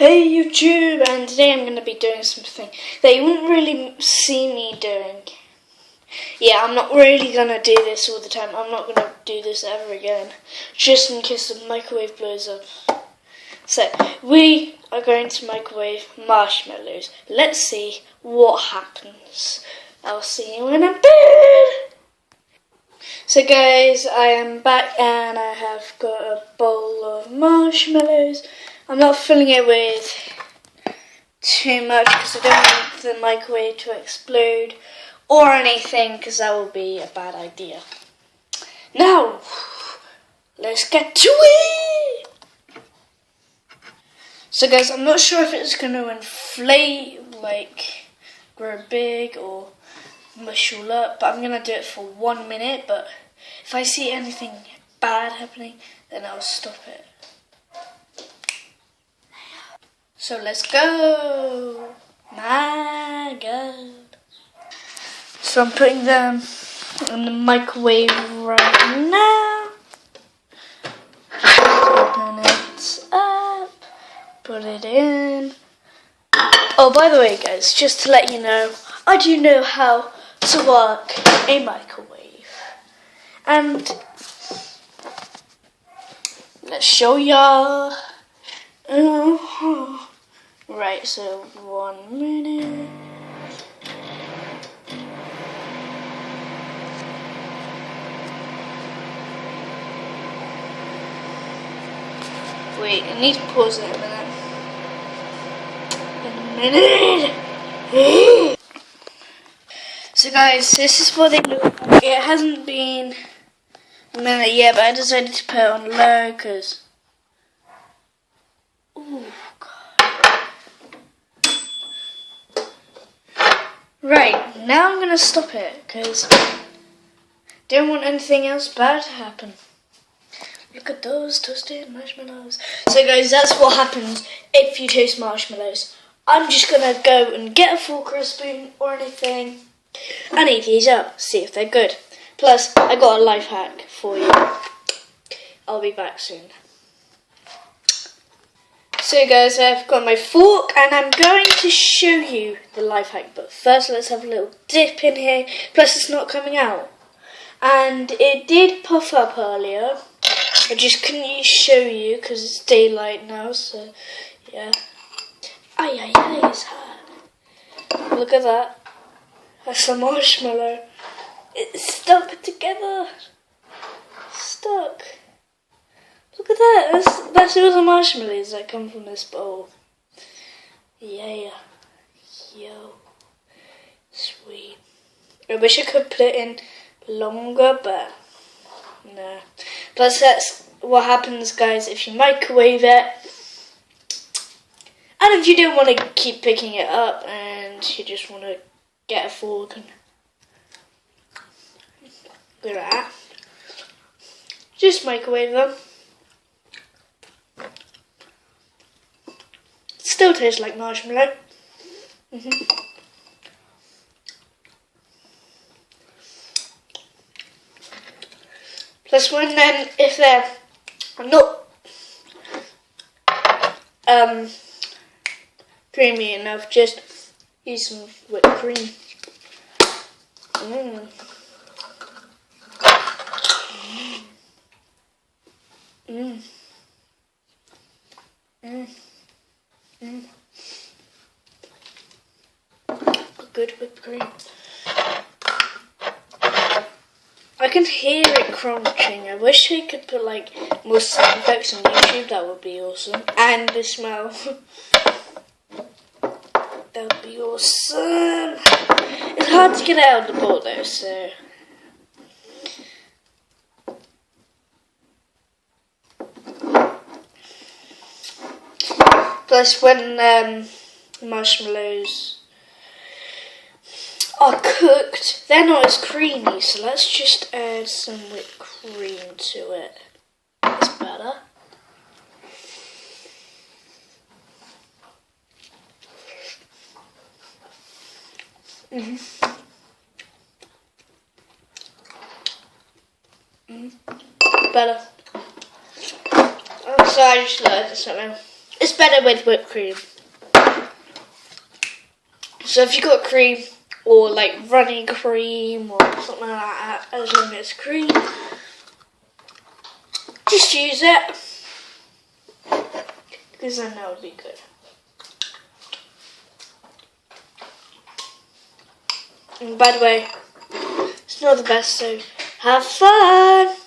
Hey YouTube, and today I'm going to be doing something that you wouldn't really see me doing. Yeah, I'm not really going to do this all the time. I'm not going to do this ever again, just in case the microwave blows up. So, we are going to microwave marshmallows. Let's see what happens. I'll see you in a bit. So guys, I am back and I have got a bowl of marshmallows. I'm not filling it with too much because I don't want the microwave to explode or anything, because that would be a bad idea. Now, let's get to it! So guys, I'm not sure if it's going to inflate, like grow big or mush all up, but I'm going to do it for 1 minute, but if I see anything bad happening, then I'll stop it. So let's go! My God! So I'm putting them in the microwave right now. Open it up, put it in. Oh, by the way guys, just to let you know, I do know how to work a microwave. And let's show y'all. Right, so 1 minute. Wait, I need to pause it a minute. So guys, this is what they look like. It hasn't been a minute yet, but I decided to put it on low because... Oh God. Right, now I'm going to stop it because I don't want anything else bad to happen. Look at those toasted marshmallows. So guys, that's what happens if you toast marshmallows. I'm just going to go and get a fork or a spoon or anything and eat these up, see if they're good. Plus, I got a life hack for you. I'll be back soon. So guys, I've got my fork and I'm going to show you the life hack. But first, let's have a little dip in here. Plus, it's not coming out. And it did puff up earlier. I just couldn't show you because it's daylight now, so yeah. Ay, it's hard. Look at that. That's a marshmallow. It's stuck together. Stuck. Look at that. That's all the marshmallows that come from this bowl. Yeah. Yo. Sweet. I wish I could put it in longer, but no. Plus, that's what happens, guys, if you microwave it. And if you don't want to keep picking it up and you just want to get a fork and do that, just microwave them. It still tastes like marshmallow. Plus, if they're not creamy enough, just use some whipped cream. Good whipped cream. I can hear it crunching. I wish we could put like more sound effects on YouTube. That would be awesome. And the smell. That would be awesome. It's hard to get it out of the bowl though, so. Plus, when marshmallows are cooked, they're not as creamy, so let's just add some whipped cream to it. That's better. Better. So I just learned something. it's better with whipped cream. So if you got cream or like running cream or something like that, as long as cream, just use it because then that would be good. And by the way, it's not the best, so have fun!